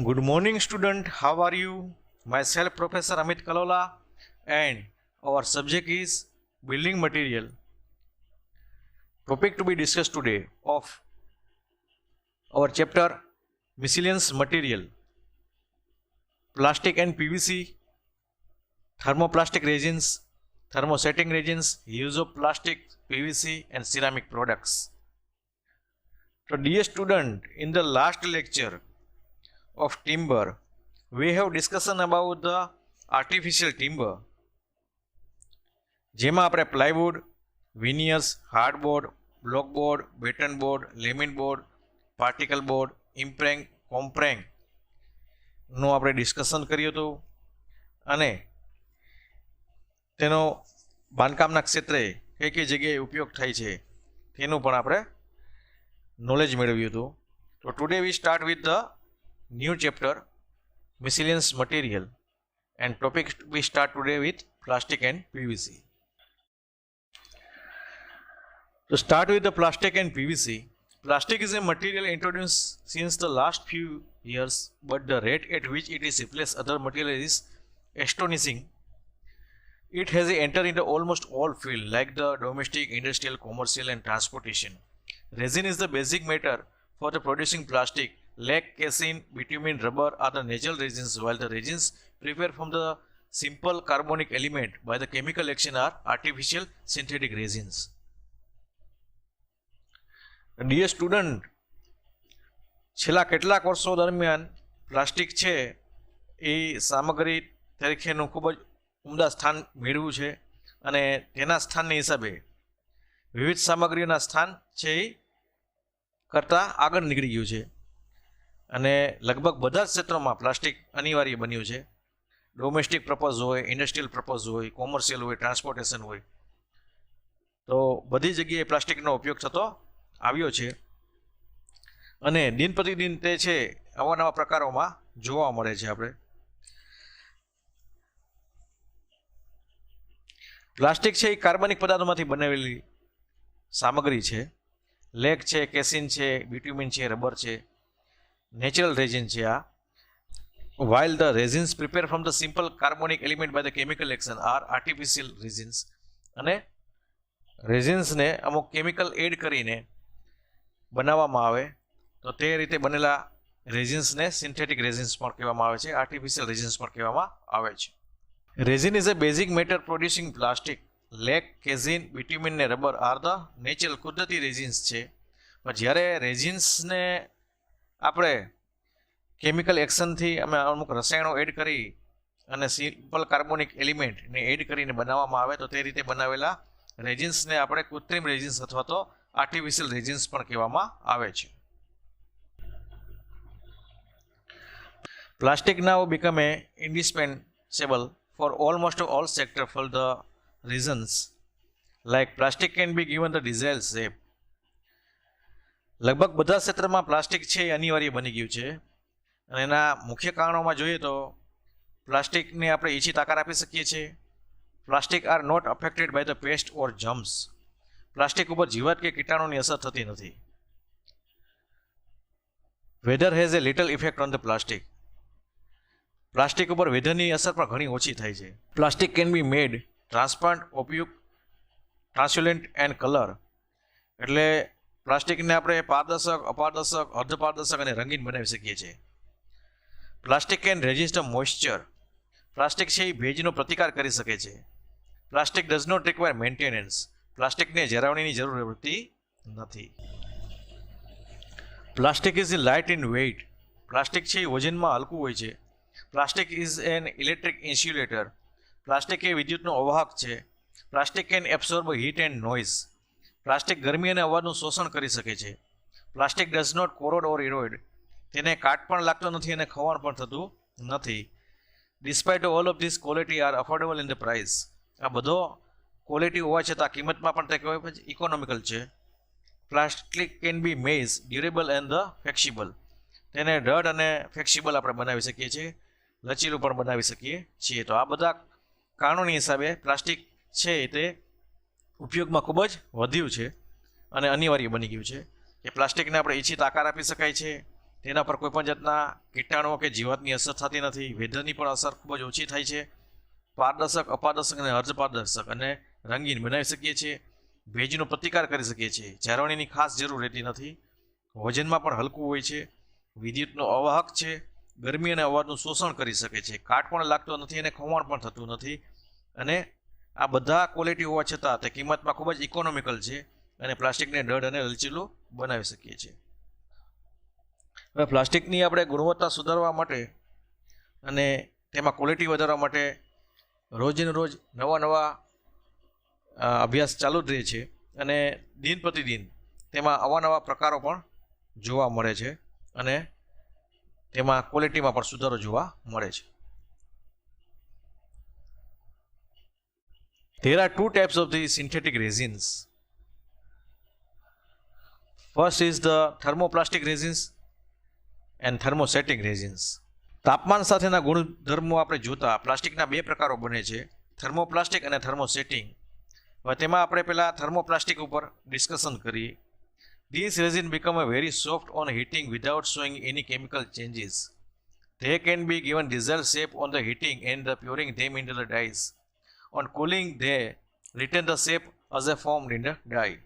Good morning, student. How are you? Myself, Professor Amit Kalola, and our subject is building material. Topic to be discussed today of our chapter miscellaneous material, plastic and PVC, thermoplastic resins, thermosetting resins, use of plastic, PVC, and ceramic products. So, dear student, in the last lecture of timber, we have discussion about the artificial timber, જેમાં આપણે plywood, veneers, hardboard, blockboard, batten board, laminboard, particle board, impreg, compreg નું આપણે discussion કર્યું હતું અને તેનો બાંધકામના ક્ષેત્રે કઈ જગ્યાએ ઉપયોગ થાય છે તેનું પણ આપણે નોલેજ મેળવ્યું હતું. તો today we start with the new chapter miscellaneous material, and topic we start today with plastic and PVC. To start with the plastic and PVC, plastic is a material introduced since the last few years, but the rate at which it is replaced other materials is astonishing. It has entered into almost all fields like the domestic, industrial, commercial and transportation. Resin is the basic matter for the producing plastic. Lead, casein, bitumen, rubber are the natural resins, while the resins prepared from the simple carbonic element by the chemical action are artificial synthetic resins. Dear student, છેલ્લા કેટલાક વર્ષો દરમિયાન plastic છે એ સામગ્રી તરીકેનું ખૂબ જ ઉમદા સ્થાન મેળવ્યું છે અને તેના સ્થાનની હિસાબે વિવિધ સામગ્રીઓના સ્થાન છે એ કરતાં આગળ નીકળી ગયું છે અને લગભગ બધા જ ક્ષેત્રોમાં પ્લાસ્ટિક અનિવાર્ય બન્યું છે. ડોમેસ્ટિક પર્પઝ હોય, ઇન્ડસ્ટ્રીયલ પર્પઝ હોય, કોમર્શિયલ હોય, ટ્રાન્સપોર્ટેશન હોય, તો બધી જગ્યાએ પ્લાસ્ટિકનો ઉપયોગ થતો આવ્યો છે અને દિન પ્રતિદિન તે છે અવાનવા પ્રકારોમાં જોવા મળે છે. આપણે પ્લાસ્ટિક છે એ કાર્બનિક પદાર્થોમાંથી બનાવેલી સામગ્રી છે. લેગ છે, કેસિન છે, બિટ્યુમિન છે, રબર છે, natural resin છે આ. while the resins prepared from the simple carbonic element by the chemical action are artificial resins, અને resins ને અમુક કેમિકલ એડ કરીને બનાવવામાં આવે તો તે રીતે બનેલા resins ને synthetic resins પણ કહેવામાં આવે છે, artificial resins પણ કહેવામાં આવે છે. resin is a basic matter producing plastic. lead, casein, bitumen ને rubber are the natural કુદરતી resins છે. પણ જ્યારે resins ને આપણે કેમિકલ એક્શનથી અમે અમુક રસાયણો એડ કરી અને સિમ્પલ કાર્બોનિક એલિમેન્ટને એડ કરીને બનાવવામાં આવે તો તે રીતે બનાવેલા રેજિન્સને આપણે કૃત્રિમ રેજિન્સ અથવા તો આર્ટિફિશિયલ રેજિન્સ પણ કહેવામાં આવે છે. Plastic now become a indispensable for almost all sector for the reasons like plastic can be given the desired shape. લગભગ બધા ક્ષેત્રમાં પ્લાસ્ટિક છે એ અનિવાર્ય બની ગયું છે અને એના મુખ્ય કારણોમાં જોઈએ તો પ્લાસ્ટિકને આપણે ઈચ્છિત આકાર આપી શકીએ છીએ. Plastic are not affected by the pest or germs. Plastic ઉપર જીવાત કે કીટાણુની અસર થતી નથી. Weather has a little effect on the plastic. Plastic ઉપર વેધરની અસર પણ ઘણી ઓછી થાય છે. Plastic can be made transparent, opaque, translucent and colour. એટલે પ્લાસ્ટિકને આપણે પારદર્શક, અપારદર્શક, અર્ધપારદર્શક અને રંગીન બનાવી શકીએ છીએ. Plastic can resist moisture. Plastic છે એ ભેજનો પ્રતિકાર કરી શકે છે. Plastic does not require maintenance. પ્લાસ્ટિકને જાળવણીની જરૂર પડતી નથી. Plastic is light in weight. Plastic છે એ વજનમાં હલકું હોય છે. Plastic is an electric insulator. Plastic એ વિદ્યુતનો અવાહક છે. Plastic can absorb heat and noise. Plastic ગરમી અને અવાજનું શોષણ કરી શકે છે. Plastic does not corrode or erode. તેને કાટ પણ લાગતો નથી અને ખવાણ પણ થતું નથી. Despite all of this quality are affordable in the price. આ બધો ક્વોલિટી હોવા છતાં કિંમતમાં પણ તે કહેવાય ઇકોનોમિકલ છે. Plastic can B maze, durable and the flexible. તેને દૃઢ અને ફ્લેક્સિબલ આપણે બનાવી શકીએ છીએ, લચીલું પણ બનાવી શકીએ છીએ. તો આ બધા કારણોની હિસાબે પ્લાસ્ટિક છે તે ઉપયોગમાં ખૂબ જ વધ્યું છે અને અનિવાર્ય બની ગયું છે કે પ્લાસ્ટિકને આપણે ઈચ્છિત આકાર આપી શકાય છે, તેના પર કોઈ પણ જાતના કીટાણુઓ કે જીવાતની અસર થતી નથી. વેધરની પણ અસર ખૂબ જ ઓછી થાય છે. પારદર્શક, અપારદર્શક અને અર્ધપારદર્શક અને રંગીન બનાવી શકીએ છીએ. ભેજનો પ્રતિકાર કરી શકીએ છીએ. જાળવણીની ખાસ જરૂર રહેતી નથી. વજનમાં પણ હલકું હોય છે. વિદ્યુતનો અવાહક છે. ગરમી અને અવાજનું શોષણ કરી શકે છે. કાટ પણ લાગતો નથી અને ખવાણ પણ થતું નથી. અને આ બધા ક્વોલિટી હોવા છતાં તે કિંમતમાં ખૂબ જ ઇકોનોમિકલ છે અને પ્લાસ્ટિકને દૃઢ અને લચીલું બનાવી શકીએ છીએ. હવે પ્લાસ્ટિકની આપણે ગુણવત્તા સુધારવા માટે અને તેમાં ક્વોલિટી વધારવા માટે રોજને રોજ નવા અભ્યાસ ચાલુ જ રહે છે અને દિન પ્રતિદિન તેમાં અવાનવા પ્રકારો પણ જોવા મળે છે અને તેમાં ક્વોલિટીમાં પણ સુધારો જોવા મળે છે. There are two types of the synthetic resins. First is the thermoplastic resins and thermosetting resins. તાપમાન સાથેના ગુણધર્મો આપણે જોતા પ્લાસ્ટિકના બે પ્રકારો બને છે, થર્મોપ્લાસ્ટિક અને થર્મોસેટિંગ. હવે તેમાં આપણે પહેલા થર્મોપ્લાસ્ટિક ઉપર ડિસ્કશન કરીએ. These resin become a very soft on heating without showing any chemical changes. They can be given desired shape on the heating and the pouring them into the dyes. On cooling, they retain the shape as a formed in the dye.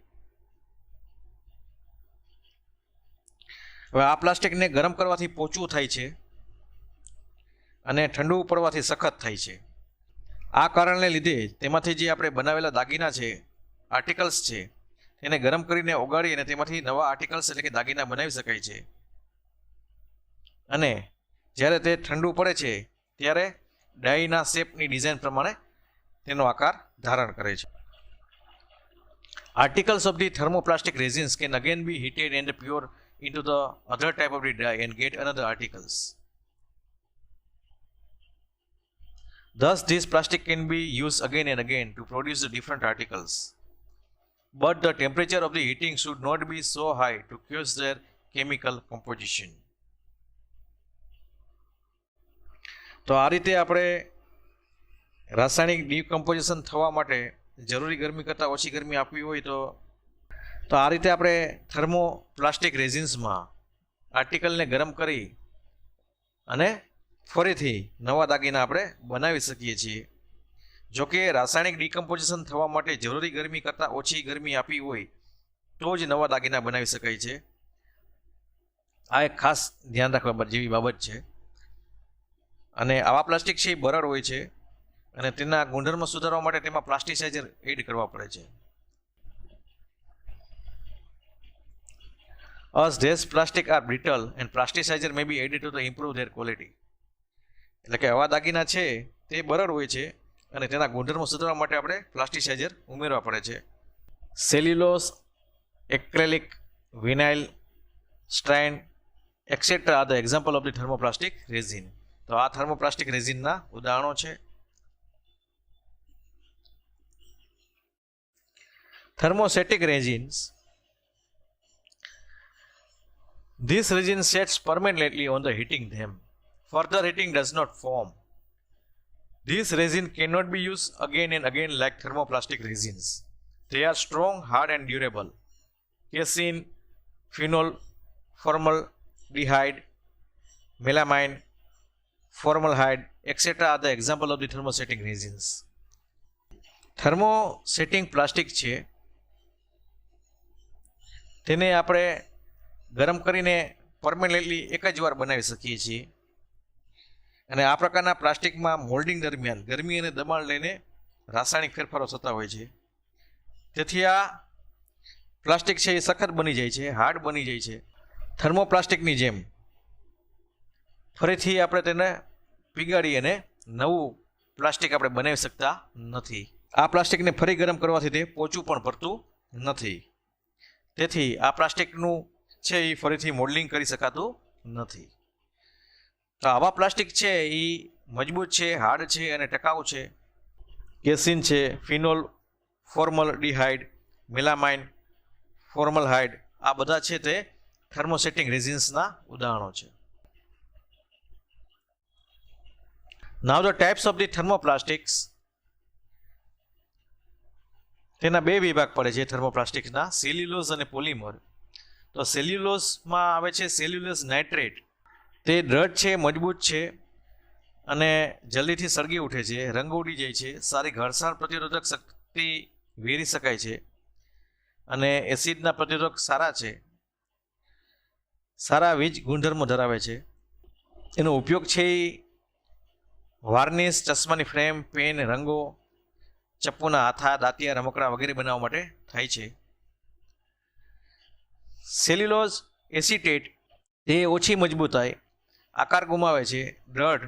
હવે આ પ્લાસ્ટિકને ગરમ કરવાથી પોચું થાય છે અને ઠંડુ પડવાથી સખત થાય છે. આ કારણને લીધે તેમાંથી જે આપણે બનાવેલા દાગીના છે, આર્ટિકલ્સ છે, તેને ગરમ કરીને ઓગાળી અને તેમાંથી નવા આર્ટિકલ્સ એટલે કે દાગીના બનાવી શકાય છે. અને જ્યારે તે ઠંડુ પડે છે ત્યારે ડાયના શેપની ડિઝાઇન પ્રમાણે તેનો આકાર ધારણ કરે છે. Articles of the thermoplastic resins can again be heated and poured into the other type of the dye and get another articles. Thus, this plastic can be used again and again to produce the different articles. But the temperature of the heating should not be so high to cause their chemical composition. તો આ રીતે આપણે રાસાયણિક ડિકમ્પોઝિશન થવા માટે જરૂરી ગરમી કરતાં ઓછી ગરમી આપવી હોય તો આ રીતે આપણે થર્મોપ્લાસ્ટિક રેઝિન્સમાં આર્ટિકલને ગરમ કરી અને ફરીથી નવા દાગીના આપણે બનાવી શકીએ છીએ. જોકે રાસાયણિક ડિકમ્પોઝિશન થવા માટે જરૂરી ગરમી કરતાં ઓછી ગરમી આપી હોય તો જ નવા દાગીના બનાવી શકાય છે. આ એક ખાસ ધ્યાન રાખવા જેવી બાબત છે. અને આવા પ્લાસ્ટિક છે એ બરડ હોય છે અને તેના ગુણધર્મ સુધારવા માટે તેમાં પ્લાસ્ટિસાઇઝર એડ કરવા પડે છે. As these plastic are brittle and plasticizer may be added to improve their quality. એટલે કે આવા દાગીના છે તે બરડ હોય છે અને તેના ગુણધર્મો સુધારવા માટે આપણે પ્લાસ્ટિસાઇઝર ઉમેરવા પડે છે. Cellulose, acrylic, vinyl, styrene etcetera are the example of the thermoplastic resin. તો આ થર્મોપ્લાસ્ટિક રેઝિનના ઉદાહરણો છે. Thermosetting resins. This resin sets permanently on the heating them. Further heating does not form. This resin cannot be used again and again like thermoplastic resins. They are strong, hard and durable. Casein, phenol, formaldehyde, melamine, formaldehyde, etc. are the example of the thermosetting resins. Thermosetting plastic છે તેને આપણે ગરમ કરીને permanently એક જ વાર બનાવી શકીએ છીએ. અને આ પ્રકારના પ્લાસ્ટિકમાં મોલ્ડિંગ દરમિયાન ગરમી અને દબાણ લઈને રાસાયણિક ફેરફારો થતા હોય છે. તેથી આ પ્લાસ્ટિક છે એ સખત બની જાય છે, હાર્ડ બની જાય છે. થર્મોપ્લાસ્ટિકની જેમ ફરીથી આપણે તેને પીગાળી અને નવું પ્લાસ્ટિક આપણે બનાવી શકતા નથી. આ પ્લાસ્ટિકને ફરી ગરમ કરવાથી તે પોચું પણ પડતું નથી. તેથી આ પ્લાસ્ટિકનું છે એ ફરીથી મોલ્ડિંગ કરી શકાતું નથી. તો આવા પ્લાસ્ટિક છે એ મજબૂત છે, હાર્ડ છે અને ટકાઉ છે. કેસીન છે, ફિનોલ, ફોર્મલડિહાઇડ, મેલામાઇન, ફોર્મલહાઇડ આ બધા છે તે થર્મોસેટિંગ રેઝિન્સના ઉદાહરણો છે. Now the types of the thermoplastics. તેના બે વિભાગ પડે છે થર્મોપ્લાસ્ટિક્સના, સેલ્યુલોઝ અને પોલિમર. તો સેલ્યુલોઝમાં આવે છે સેલ્યુલોઝ નાઇટ્રેટ. તે દ્રઢ છે, મજબૂત છે અને જલ્દીથી સળગી ઉઠે છે, રંગ ઉડી જાય છે, સારી ઘર્ષણ પ્રતિરોધક શક્તિ વેરી શકાય છે અને એસિડના પ્રતિરોધક સારા છે, સારા વીજ ગુણધર્મો ધરાવે છે. એનો ઉપયોગ છે એ વાર્નિશ, ચશ્માની ફ્રેમ, પેન, રંગો, ચપ્પુના હાથા, દાંતિયા, રમકડા વગેરે બનાવવા માટે થાય છે. સેલ્યુલોઝ એસિટેટ તે ઓછી મજબૂતાઈ, આકાર ગુમાવે છે, દ્રઢ,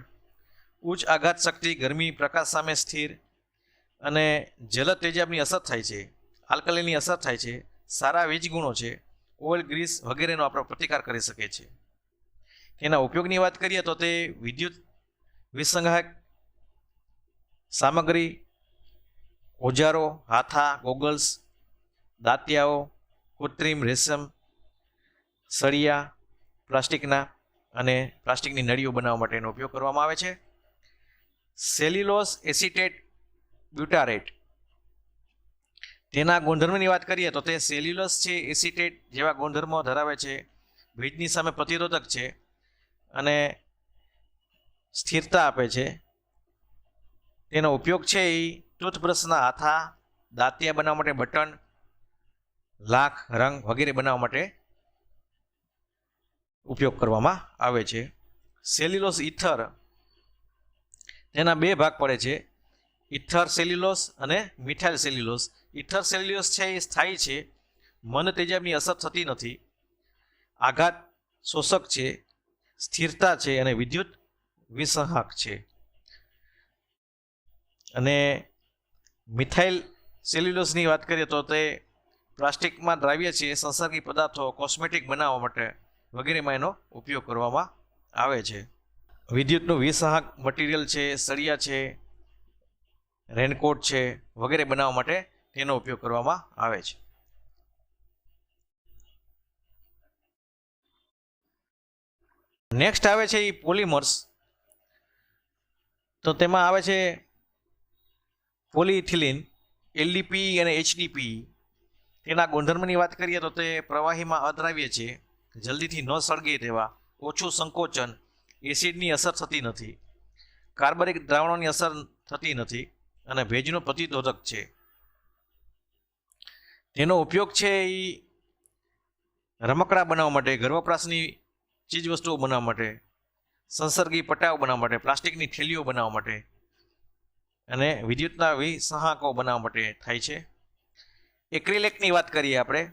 ઉચ્ચ આઘાત શક્તિ, ગરમી, પ્રકાશ સામે સ્થિર અને જલદ તેજાબની અસર થાય છે, આલ્કલીની અસર થાય છે, સારા વીજ ગુણો છે, ઓઇલ, ગ્રીસ વગેરેનો આપણો પ્રતિકાર કરી શકે છે. તેના ઉપયોગની વાત કરીએ તો તે વિદ્યુત વિસંગાહક સામગ્રી, ઓજારો, હાથા, ગોગલ્સ, દાંતિયાઓ, કૃત્રિમ રેશમ, સળિયા, પ્લાસ્ટિકની નળીઓ બનાવવા માટેનો ઉપયોગ કરવામાં આવે છે. સેલ્યુલોઝ એસિટેટ બ્યુટારેટ તેના ગુણધર્મની વાત કરીએ તો તે સેલ્યુલોઝ છે એસિટેટ જેવા ગુણધર્મો ધરાવે છે, ભેજની સામે પ્રતિરોધક છે અને સ્થિરતા આપે છે. તેનો ઉપયોગ છે એ ટૂથબ્રશના હાથા, દાંતિયા બનાવવા માટે, બટન, લાખ, રંગ વગેરે બનાવવા માટે ઉપયોગ કરવામાં આવે છે. સેલ્યુલોઝ ઇથર તેના બે ભાગ પડે છે, ઇથર સેલ્યુલોઝ અને મિથાઇલ સેલ્યુલોઝ. ઇથર સેલ્યુલોઝ છે એ સ્થાયી છે, મંદ તેજાબની અસર થતી નથી, આઘાત શોષક છે, સ્થિરતા છે અને વિદ્યુત વિસંહાક છે. અને મિથાઇલ સેલ્યુલોઝની વાત કરીએ તો તે પ્લાસ્ટિકમાં દ્રાવ્ય છે, સંસર્ગી પદાર્થો, કોસ્મેટિક બનાવવા માટે વગેરેમાં એનો ઉપયોગ કરવામાં આવે છે. વિદ્યુતનું વિસંહાક મટીરિયલ છે, સળિયા છે, રેનકોટ છે વગેરે બનાવવા માટે તેનો ઉપયોગ કરવામાં આવે છે. નેક્સ્ટ આવે છે એ પોલિમર્સ. તો તેમાં આવે છે પોલીઇથિલિન, એલડીપી અને એચડીપી. તેના ગુણધર્મની વાત કરીએ તો તે પ્રવાહીમાં અદ્રાવ્ય છે, જલ્દીથી ન સળગે તેવા, ઓછું સંકોચન, એસિડની અસર થતી નથી, કાર્બનિક દ્રાવણોની અસર થતી નથી અને ભેજનો પ્રતિરોધક છે. તેનો ઉપયોગ છે એ રમકડા બનાવવા માટે, ઘર વપરાશની ચીજ વસ્તુઓ બનાવવા માટે, સંસર્ગી પટાવ બનાવવા માટે, પ્લાસ્ટિકની થેલીઓ બનાવવા માટે અને વિદ્યુતના વિસંહાકો બનાવવા માટે થાય છે. એક્રિલેકની વાત કરીએ આપણે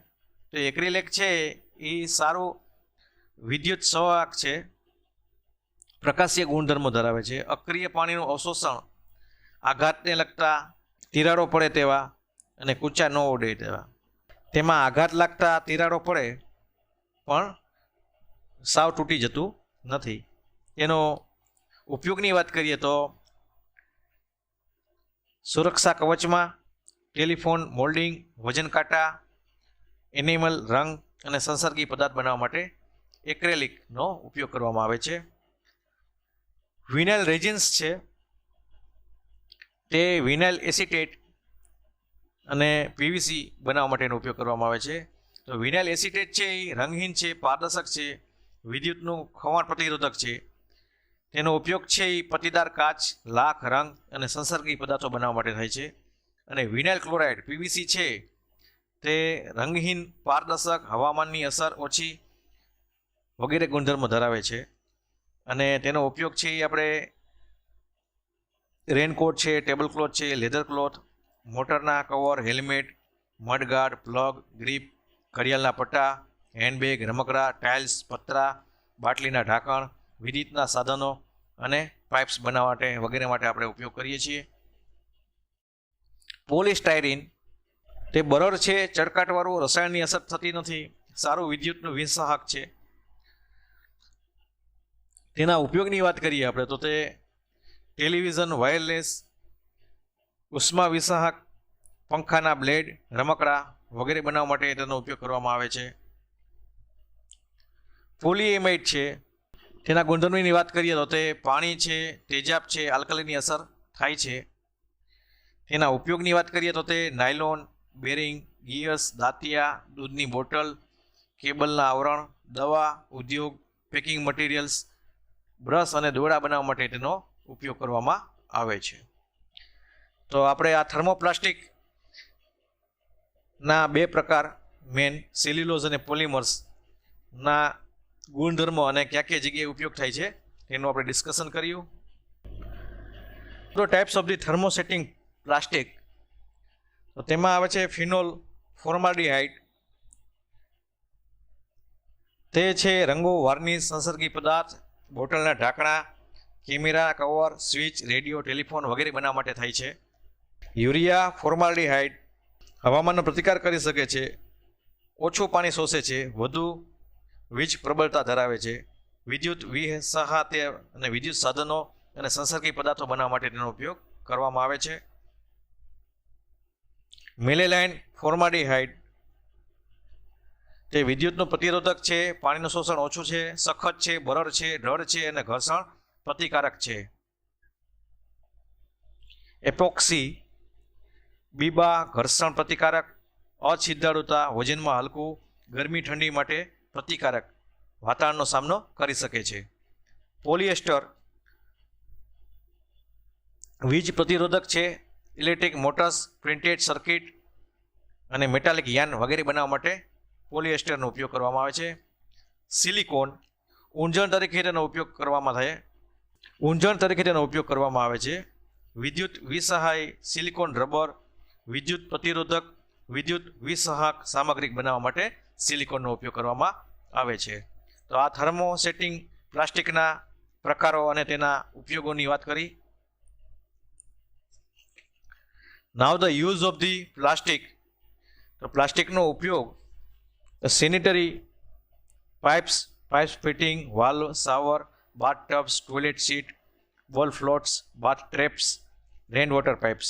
તો એક્રિલેક છે એ સારું વિદ્યુત સંવાહક છે, પ્રકાશીય ગુણધર્મો ધરાવે છે, અક્રિય પાણીનું અવશોષણ, આઘાતને લગતા તિરાડો પડે તેવા અને કૂચા ન ઉડે તેવા. તેમાં આઘાત લાગતા તિરાડો પડે પણ સાવ તૂટી જતું નથી. એનો ઉપયોગની વાત કરીએ તો સુરક્ષા કવચમાં, ટેલિફોન, મોલ્ડિંગ, વજન કાંટા, એનિમલ, રંગ અને સંસર્ગી પદાર્થ બનાવવા માટે એક્રેલિકનો ઉપયોગ કરવામાં આવે છે. વિનાઇલ રેઝિન્સ છે તે વિનાઇલ એસિટેટ અને પીવીસી બનાવવા માટેનો ઉપયોગ કરવામાં આવે છે. તો વિનાઇલ એસિટેટ છે એ રંગહીન છે, પારદર્શક છે, વિદ્યુતનું ખવાણ પ્રતિરોધક છે. તેનો ઉપયોગ છે એ પટ્ટીદાર કાચ, લાખ, રંગ અને સંસર્ગી પદાર્થો બનાવવા માટે થાય છે. અને વિનાઇલ ક્લોરાઇડ પીવીસી છે તે રંગહીન, પારદર્શક, હવામાનની અસર ઓછી વગેરે ગુણધર્મો ધરાવે છે. અને તેનો ઉપયોગ છે એ આપણે રેનકોટ છે, ટેબલ ક્લોથ છે, લેધર ક્લોથ, મોટરના કવર, હેલ્મેટ, મડગાર્ડ, પ્લગ, ગ્રીપ, ઘડિયાળના પટ્ટા, હેન્ડબેગ, રમકડા, ટાઇલ્સ, પતરા, બાટલીના ઢાંકણ, વિદ્યુતના સાધનો અને પાઇપ્સ બનાવવા માટે વગેરે માટે આપણે ઉપયોગ કરીએ છીએ. પોલિસ્ટાયરીન તે બરડ છે, ચળકાટવાળું, રસાયણની અસર થતી નથી, સારું વિદ્યુતનું વિસંહાક છે. તેના ઉપયોગની વાત કરીએ આપણે તો તે ટેલિવિઝન, વાયરલેસ, ઉષ્મા વિસંહાક, પંખાના બ્લેડ, રમકડા વગેરે બનાવવા માટે તેનો ઉપયોગ કરવામાં આવે છે. પોલીએમાઇડ છે તેના ગુણધર્મની વાત કરીએ તો તે પાણી છે, તેજાબ છે, આલ્કલીની અસર થાય છે. તેના ઉપયોગની વાત કરીએ તો તે નાયલોન, બેરિંગ, ગિયર્સ, દાંતિયા, દૂધની બોટલ, કેબલના આવરણ, દવા, ઉદ્યોગ, પેકિંગ મટીરિયલ્સ, બ્રશ અને દોરડા બનાવવા માટે તેનો ઉપયોગ કરવામાં આવે છે. તો આપણે આ થર્મોપ્લાસ્ટિકના બે પ્રકાર મેન સેલ્યુલોઝ અને પોલિમર્સના ગુણધર્મો અને ક્યાં ક્યાં જગ્યાએ ઉપયોગ થાય છે એનું આપણે ડિસ્કશન કર્યું. તો types of the thermosetting plastic, તો તેમાં આવે છે ફિનોલ ફોર્માલ્ડિહાઇડ. તે છે રંગો, વાર્નિશ, સંસર્ગી પદાર્થ, બોટલના ઢાંકણા, camera cover, switch, radio, telephone વગેરે બનાવવા માટે થાય છે. યુરિયા ફોર્માલ્ડિહાઇડ હવામાનનો પ્રતિકાર કરી શકે છે, ઓછું પાણી શોષે છે, વધુ વીજ પ્રબળતા ધરાવે છે, વિદ્યુત વિસહાતે અને વિદ્યુત સાધનો અને સંસર્ગી પદાર્થો બનાવવા માટે તેનો ઉપયોગ કરવામાં આવે છે. મેલેલાઇન ફોર્માલ્ડિહાઇડ તે વિદ્યુતનું પ્રતિરોધક છે, પાણીનું શોષણ ઓછું છે, સખત છે, બરડ છે, ઢળ છે અને ઘર્ષણ પ્રતિકારક છે. એપોક્સી બીબા ઘર્ષણ પ્રતિકારક, અછિદ્રાળુતા, વજનમાં હલકું, ગરમી ઠંડી માટે પ્રતિકારક, વાતાવરણનો સામનો કરી શકે છે. પોલિએસ્ટર વીજ પ્રતિરોધક છે, ઇલેક્ટ્રિક મોટર્સ, પ્રિન્ટેડ સર્કિટ અને મેટાલિક યાન વગેરે બનાવવા માટે પોલિએસ્ટરનો ઉપયોગ કરવામાં આવે છે. સિલિકોન ઊંજણ તરીકે તેનો ઉપયોગ કરવામાં આવે છે. વિદ્યુત વિસહાય સિલિકોન રબર, વિદ્યુત પ્રતિરોધક, વિદ્યુત વિસહાક સામગ્રી બનાવવા માટે સિલિકોનનો ઉપયોગ કરવામાં આવે છે. તો આ થર્મોસેટિંગ પ્લાસ્ટિકના પ્રકારો અને તેના ઉપયોગોની વાત કરી. Now the use of the plastic, તો પ્લાસ્ટિકનો ઉપયોગ sanitary pipes fitting, valve, shower, bath tubs, toilet seat, ball floats, bath traps, rain water pipes.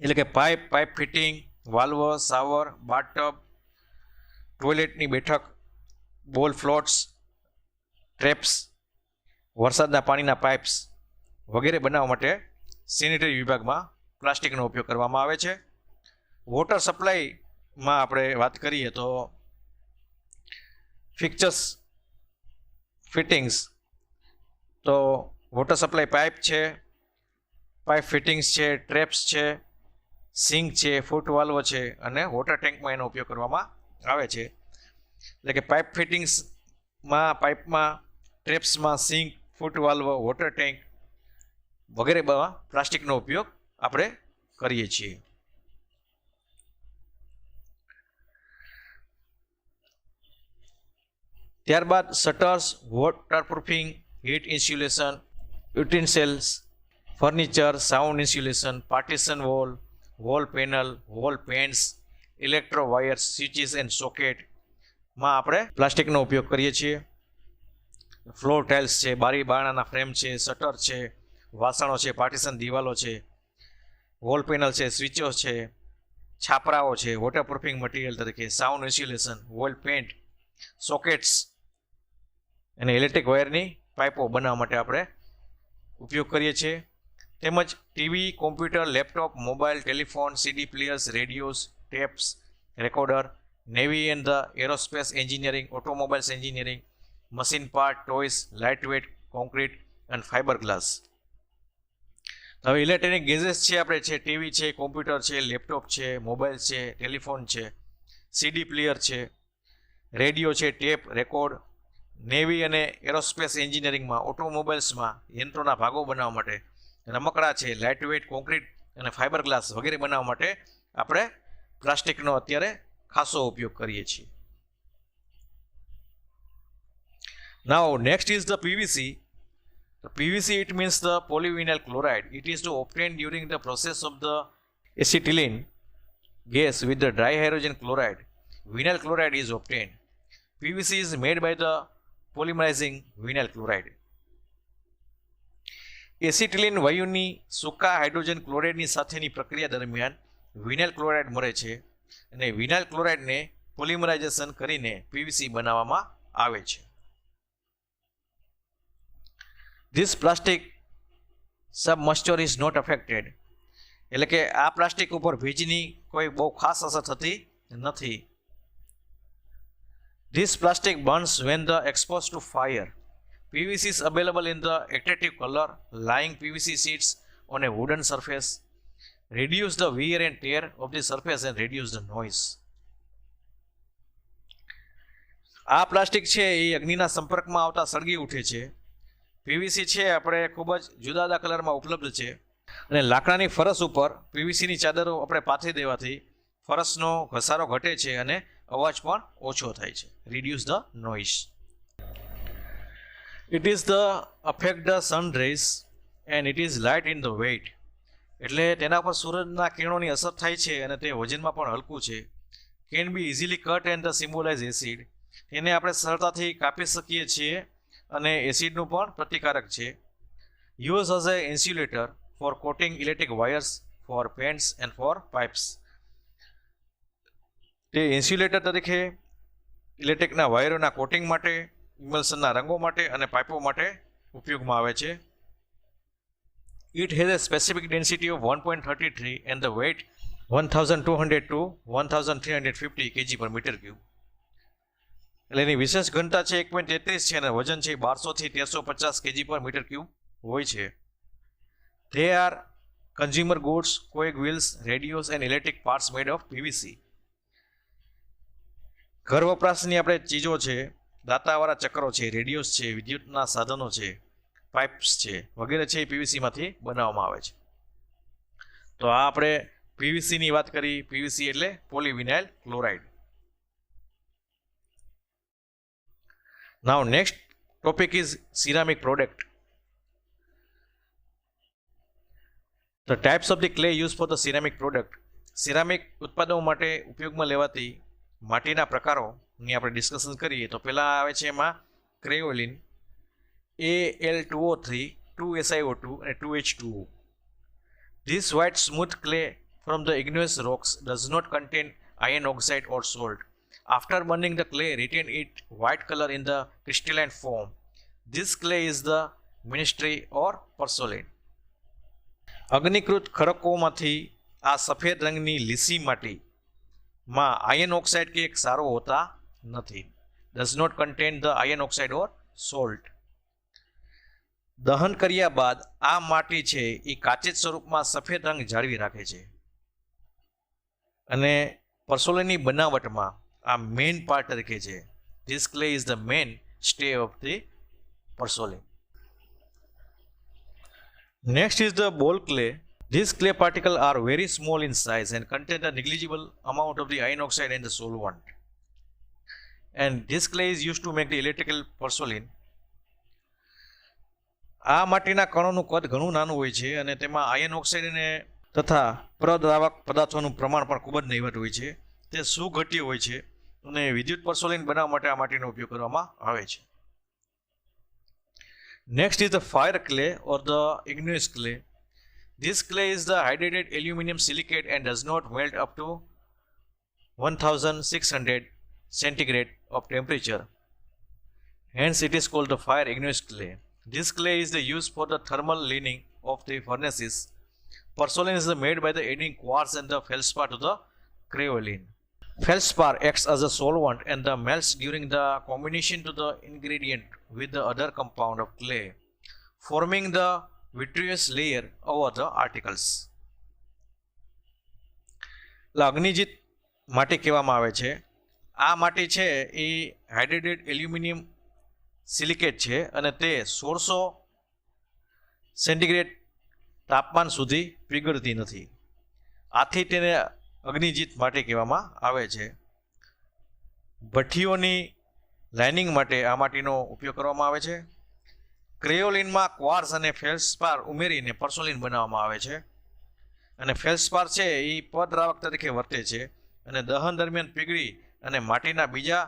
એટલે કે pipe fitting, valve, shower, bath tub, ટોયલેટની બેઠક, બોલ ફ્લોટ્સ, ટ્રેપ્સ, વરસાદના પાણીના pipes વગેરે બનાવવા માટે સેનિટરી વિભાગમાં પ્લાસ્ટિકનો ઉપયોગ કરવામાં આવે છે. વોટર સપ્લાયમાં આપણે વાત કરીએ તો ફિક્ચર્સ ફિટિંગ્સ, તો વોટર સપ્લાય પાઇપ છે, પાઇપ ફિટિંગ્સ છે, ટ્રેપ્સ છે, સિંક છે, ફૂટ વાલ્વ છે અને વોટર ટેન્કમાં એનો ઉપયોગ કરવામાં આવે છે. એટલે કે પાઇપ ફિટિંગ્સમાં, પાઇપમાં, ટ્રેપ્સમાં, sink, foot valve, water tank વગેરેમાં પ્લાસ્ટિકનો ઉપયોગ આપણે કરીએ છીએ. ત્યારબાદ shutters, waterproofing, heat insulation, utensils, furniture, sound insulation, partition wall panel, wall paints, electro wires, switches and સોકેટમાં આપણે પ્લાસ્ટિકનો ઉપયોગ કરીએ છીએ. ફ્લોર ટાઇલ્સ છે, બારી બારણાના ફ્રેમ છે, શટર છે, વાસણો છે, પાર્ટીશન દિવાલો છે, વોલ પેનલ છે, સ્વિચો છે, છાપરાઓ છે, વોટરપ્રૂફિંગ મટીરિયલ તરીકે, sound insulation, wall paint, sockets અને ઇલેક્ટ્રિક વાયરની પાઇપો બનાવવા માટે આપણે ઉપયોગ કરીએ છીએ. તેમજ TV, computer, laptop, mobile, telephone, CD players, radios, tapes, recorder, navy and the aerospace engineering, automobiles engineering, machine part, toys, lightweight, concrete અને ફાઇબર ગ્લાસ. હવે ઇલેક્ટ્રોનિક ગેજેટ્સ છે આપણે છે, ટીવી છે, કોમ્પ્યુટર છે, લેપટોપ છે, મોબાઈલ છે, telephone છે, સીડી પ્લેયર છે, રેડિયો છે, ટેપ, રેકોર્ડ, નેવી અને એરોસ્પેસ એન્જિનિયરિંગમાં, ઓટોમોબાઈલ્સમાં યંત્રોના ભાગો બનાવવા માટે, રમકડા છે, લાઇટવેટ, કોન્ક્રીટ અને ફાઇબર ગ્લાસ વગેરે બનાવવા માટે આપણે પ્લાસ્ટિકનો અત્યારે ખાસો ઉપયોગ કરીએ છીએ. Now next is the PVC. The PVC, it means the polyvinyl chloride. It is to obtained during the process of the acetylene gas with the dihydrogen chloride. Vinyl chloride is obtained. PVC is made by the polymerizing vinyl chloride. Acetylene વાયુની સૂકા hydrogen ક્લોરાઇડની સાથેની પ્રક્રિયા દરમિયાન vinyl chloride મળે છે અને vinyl ક્લોરાઇડને polymerization કરીને પીવીસી બનાવવામાં આવે છે. This plastic sub moisture is not affected, એટલે કે આ પ્લાસ્ટિક ઉપર ભેજની કોઈ બહુ ખાસ અસર થતી નથી. This plastic burns when the exposed to fire. PVC is available in the attractive color. Lying PVC sheets on a wooden surface reduce the wear and tear of the surface and reduce the noise. આ plastic છે એ અગ્નિના સંપર્કમાં આવતા સળગી ઉઠે છે. PVC છે આપણે ખૂબ જ જુદા જુદા કલરમાં ઉપલબ્ધ છે અને લાકડાની ફરસ ઉપર પીવીસીની ચાદરો આપણે પાથરી દેવાથી ફરસનો ઘસારો ઘટે છે અને અવાજ પણ ઓછો થાય છે. Reduce the noise. It is the affect the sun rays and it is light in the weight. એટલે તેના પર સૂરજના કિરણોની અસર થાય છે અને તે વજનમાં પણ હલકું છે. Can be easily cut and the symbolise acid. તેને આપણે સરળતાથી કાપી શકીએ છીએ અને એસિડનું પણ પ્રતિકારક છે. Use as a insulator for coating electric wires, for paints and for pipes. તે ઇન્સ્યુલેટર તરીકે ઇલેક્ટ્રિકના વાયરોના કોટિંગ માટે, ઇમલ્શનના રંગો માટે અને પાઇપો માટે ઉપયોગમાં આવે છે. It has a specific density of 1.33 and the weight 1200 to 1350 kg per meter cube. એટલે એની વિશેષ ઘનતા છે 1.33 છે અને વજન છે 1200 થી 1350 kg પર મીટર ક્યુબ હોય છે. They are consumer goods, coig wheels, radios and electric parts made of PVC. ઘર વપરાશની આપણે ચીજો છે, દાંતાવાળા ચક્રો છે, રેડિયોસ છે, વિદ્યુતના સાધનો છે, પાઇપ્સ છે વગેરે છે એ પીવીસીમાંથી બનાવવામાં આવે છે. તો આ આપણે પીવીસીની વાત કરી. પીવીસી એટલે polyvinyl chloride. Now next topic is ceramic product. The types of the clay used for the ceramic product. Ceramic ઉત્પાદનો માટે ઉપયોગમાં લેવાતી માટીના પ્રકારોની આપણે ડિસ્કશન કરીએ તો પહેલાં આવે છે એમાં ક્રેયોલિન, Al2O3, 2SiO2 and 2H2O. This white smooth clay from the igneous rocks does not contain iron oxide or salt. After burning the clay, retain its white color in the crystalline form. This clay is the ministry or porcelain. અગ્નિકૃત ખડકોમાંથી આ સફેદ રંગની લીસી માટીમાં iron oxide કે એક સારો હોતા નથી. Does not contain the iron oxide or salt. દહન કર્યા બાદ આ માટી છે એ કાચિત સ્વરૂપમાં સફેદ રંગ જાળવી રાખે છે અને પરસોલેનની બનાવટમાં આ મેઇન પાર્ટ તરીકે છે. This clay is the main stay of the porcelain. Next is the ball clay. These clay particles are very small in size and contain a negligible amount of the iron oxide and the solvent. And this clay is used to make the electrical porcelain. આ માટીના કણોનું કદ ઘણું નાનું હોય છે અને તેમાં iron oxide અને તથા પ્રદ્રાવક પદાર્થોનું પ્રમાણ પણ ખૂબ જ નહીવત હોય છે. તે સુઘટ્ય હોય છે અને વિદ્યુત પરસોલિન બનાવવા માટે આ માટીનો ઉપયોગ કરવામાં આવે છે. Next is the fire clay or the igneous clay. This clay is the hydrated aluminum silicate and does not melt up to 1600 centigrade of temperature. Hence it is called the fire igneous clay. This clay is the use for the thermal cleaning of the furnaces. Porcelain is made by the adding quartz and the feldspar to the crayoline. Feldspar acts as a solvent and the melts during the combination to the ingredient with the other compound of clay, forming the vitreous layer over the articles. અગ્નિજીત માટી કહેવામાં આવે છે. આ માટી છે એ hydrated aluminium silicate છે અને તે 1600 સેન્ટીગ્રેડ તાપમાન સુધી પીગળતી નથી. આથી તેને અગ્નિજીત માટી કહેવામાં આવે છે. ભઠ્ઠીઓની લાઇનિંગ માટે આ માટીનો ઉપયોગ કરવામાં આવે છે. ક્રેયોલિનમાં ક્વાર્સ અને ફેલ્સપાર ઉમેરીને પરસોલિન બનાવવામાં આવે છે અને ફેલ્સપાર છે એ પદ્રાવક તરીકે વર્તે છે અને દહન દરમિયાન પીગળી અને માટીના બીજા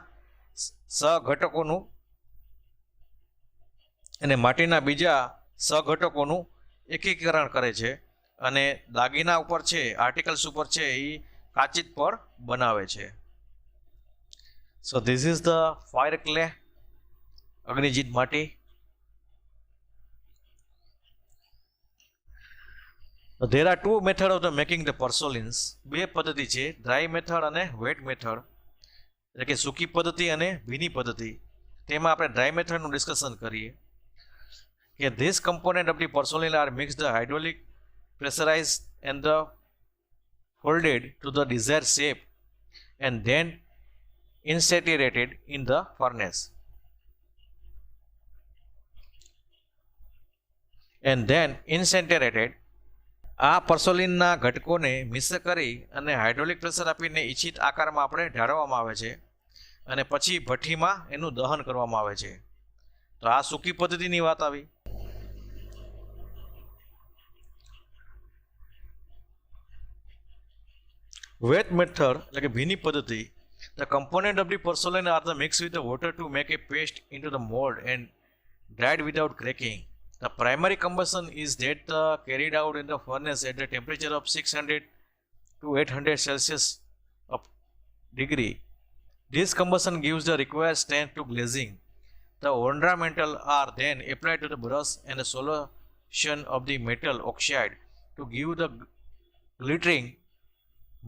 સઘટકોનું એકીકરણ કરે છે અને દાગીના ઉપર છે, આર્ટિકલ્સ ઉપર છે એ કાચિત પર બનાવે છે. So this is the fire clay, અગ્નિજીત માટી. There are two methods of the making the porcelains. બે પદ્ધતિ છે, ડ્રાય મેથડ અને વેટ મેથડ. એટલે કે સૂકી પદ્ધતિ અને ભીની પદ્ધતિ, તેમાં આપણે ડ્રાય મેથડનું ડિસ્કશન કરીએ કે this component of the porcelain are mixed hydraulic pressurised and the folded to the desired shape and then incinerated in the furnace. આ પરસોલિનના ઘટકોને મિક્સ કરી અને હાઇડ્રોલિક પ્રેશર આપીને ઇચ્છિત આકારમાં આપણે ઢાળવામાં આવે છે અને પછી ભઠ્ઠીમાં એનું દહન કરવામાં આવે છે. તો આ સૂકી પદ્ધતિની વાત આવી. વેટ મેથડ એટલે કે ભીની પદ્ધતિ. The component of the porcelain are the mixed with the water to make a paste into the mold and dried without cracking. The primary combustion is that carried out in the furnace at the temperature of 600 to 800 Celsius of degree. This combustion gives the required strength to glazing. The ornamental are then applied to the brush and the solution of the metal oxide to give the glittering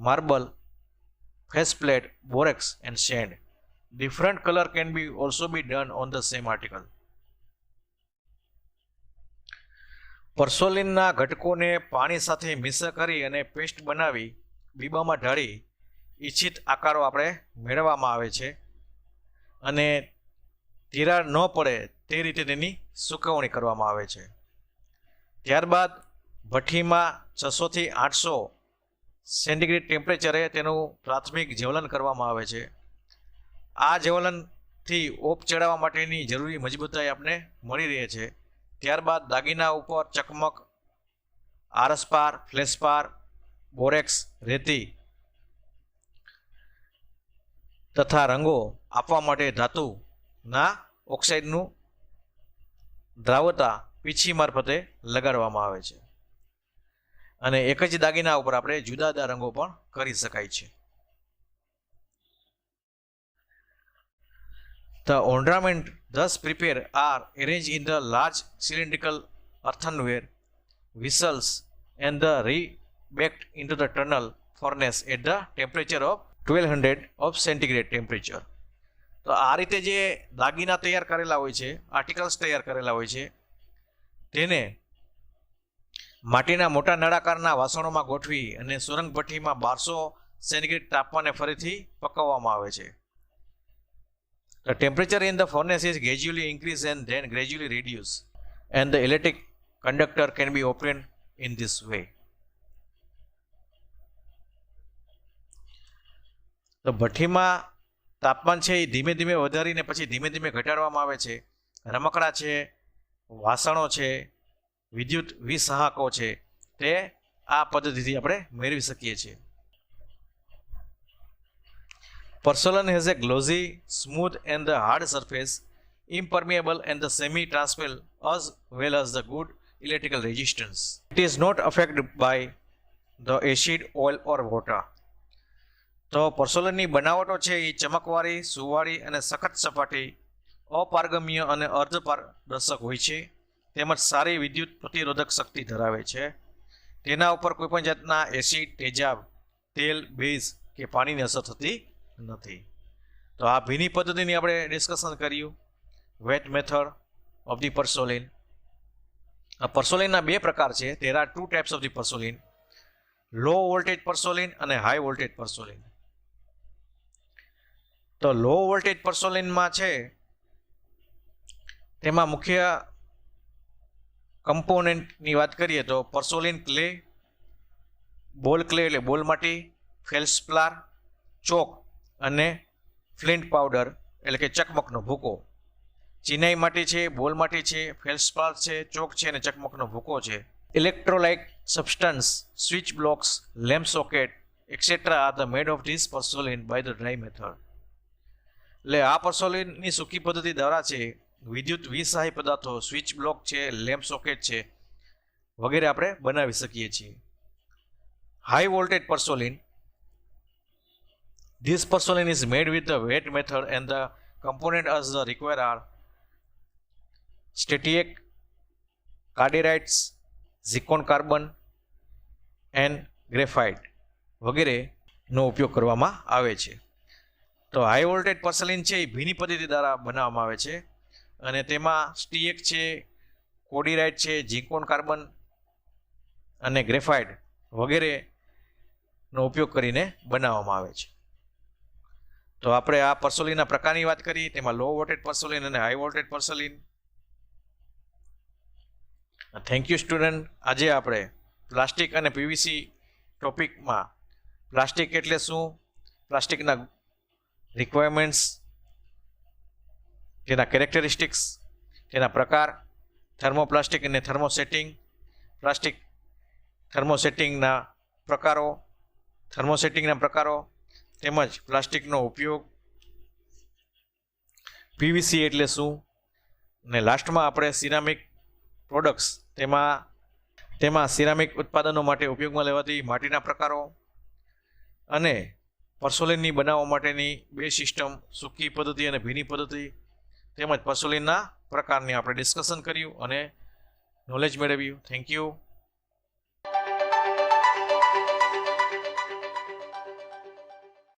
marble, faceplate, borax and sand. Different color can be also be done on the same article. પરસોલિનના ઘટકોને પાણી સાથે mix કરી અને paste બનાવી બીબામાં ઢાળી ઇચ્છિત આકારો આપણે મેળવવામાં આવે છે અને તિરાડ ન પડે તે રીતે તેની સુકવણી કરવામાં આવે છે. ત્યારબાદ ભઠ્ઠીમાં 600 થી 800 સેન્ટીગ્રેડ ટેમ્પરેચરે તેનું પ્રાથમિક જ્વલન કરવામાં આવે છે. આ જ્વલનથી ઓપ ચડાવવા માટેની જરૂરી મજબૂતાઈ આપણે મળી રહે છે. ત્યારબાદ દાગીના ઉપર ચકમક, આરસપાર, ફ્લેશપાર, બોરેક્સ, રેતી તથા રંગો આપવા માટે ધાતુના ઓક્સાઇડનું દ્રાવતા પીછી મારફતે લગાડવામાં આવે છે અને એક જ દાગીના ઉપર આપણે જુદા જુદા રંગો પણ કરી શકાય છે. The ornament thus prepared are arranged in the large cylindrical earthenware vessels and re-baked into the tunnel furnace at the temperature of 1200 of centigrade temperature. તો આ રીતે જે દાગીના તૈયાર કરેલા હોય છે, આર્ટિકલ્સ તૈયાર કરેલા હોય છે, તેને માટીના મોટા નળાકારના વાસણોમાં ગોઠવી અને સુરંગ ભઠ્ઠીમાં 1200 સેન્ટીગ્રેડ તાપમાને ફરીથી પકવવામાં આવે છે. The temperature in the furnace is gradually increased and then gradually reduced, and the electric conductor can be opened in this way. તો ભઠ્ઠીમાં તાપમાન છે એ ધીમે ધીમે વધારીને પછી ધીમે ધીમે ઘટાડવામાં આવે છે. રમકડા છે, વાસણો છે, વિદ્યુત વિસહાકો છે, તે આ પદ્ધતિથી આપણે મેળવી શકીએ છીએ. Porcelain has a glossy, smooth and the hard surface, impermeable and the semi-transparent as well as the good electrical resistance. It is not affected by the acid, oil or water. તો પોર્સેલેનની બનાવટો છે એ ચમકવાળી, સુવાળી અને સખત સપાટી, અપારગમ્ય અને અર્ધપારદર્શક હોય છે, તેમજ સારી વિદ્યુત પ્રતિરોધક શક્તિ ધરાવે છે. તેના ઉપર કોઈપણ જાતના એસિડ, તેજાબ, તેલ, બેઝ કે પાણીની અસર થતી નથી. તો આ ભીની પદ્ધતિની આપણે ડિસ્કશન કર્યું, wet method of the porcelain. આ પરસોલિનના બે પ્રકાર છે. There are 2 types of the porcelain, low voltage porcelain અને હાઈ વોલ્ટેજ પરસોલિન. તો લો વોલ્ટેજ પરસોલિનમાં છે તેમાં મુખ્ય કમ્પોનેન્ટની વાત કરીએ તો પરસોલિન ક્લે, બોલ ક્લે એટલે બોલ માટી, ફેલ્સપ્લાર, ચોક અને ફ્લિન્ટ પાવડર એટલે કે ચકમકનો ભૂકો. ચિનાઈ માટી છે, બોલ માટી છે, ફેલ્સપ્લાર છે, ચોક છે અને ચકમકનો ભૂકો છે. Electrolyte substance, switch blocks, lamp socket etcetera are the made of this porcelain by the dry method. એટલે આ પરસોલિનની સૂકી પદ્ધતિ દ્વારા છે વિદ્યુત વિસહાય પદાર્થો, સ્વિચ બ્લોક છે, લેમ્પ સોકેટ છે વગેરે આપણે બનાવી શકીએ છીએ. High voltage porcelain, this porcelain is made with the wet method and the component as the required are statiac, carderites, zircon carbon and graphite વગેરેનો ઉપયોગ કરવામાં આવે છે. તો હાઈ વોલ્ટેજ પર્સેલિન છે એ ભીની પદ્ધતિ દ્વારા બનાવવામાં આવે છે અને તેમાં સ્ટીએક છે, કોડીરાઇટ છે, ઝિર્કોન કાર્બન અને ગ્રેફાઇટ વગેરેનો ઉપયોગ કરીને બનાવવામાં આવે છે. તો આપણે આ પર્સોલિનના પ્રકારની વાત કરી, તેમાં લો વોલ્ટેજ પર્સોલિન અને high voltage porcelain. Thank you student. આજે આપણે પ્લાસ્ટિક અને પીવીસી ટોપિકમાં પ્લાસ્ટિક એટલે શું, પ્લાસ્ટિકના રિક્વાયરમેન્ટ્સ, તેના કેરેક્ટરિસ્ટિક્સ, તેના પ્રકાર, થર્મોપ્લાસ્ટિક અને થર્મોસેટિંગ, પ્લાસ્ટિક થર્મોસેટિંગના પ્રકારો, તેમજ પ્લાસ્ટિકનો ઉપયોગ, પીવીસી એટલે શું, અને લાસ્ટમાં આપણે સિરામિક પ્રોડક્ટ્સ, તેમાં સિરામિક ઉત્પાદનો માટે ઉપયોગમાં લેવાતી માટીના પ્રકારો અને પર્સોલિનની બનાવવા માટેની 2 સિસ્ટમ, સૂકી પદ્ધતિ અને ભીની પદ્ધતિ, તેમજ પર્સોલિનના પ્રકારની આપણે ડિસ્કશન કર્યું અને નોલેજ મેળવ્યું. Thank you.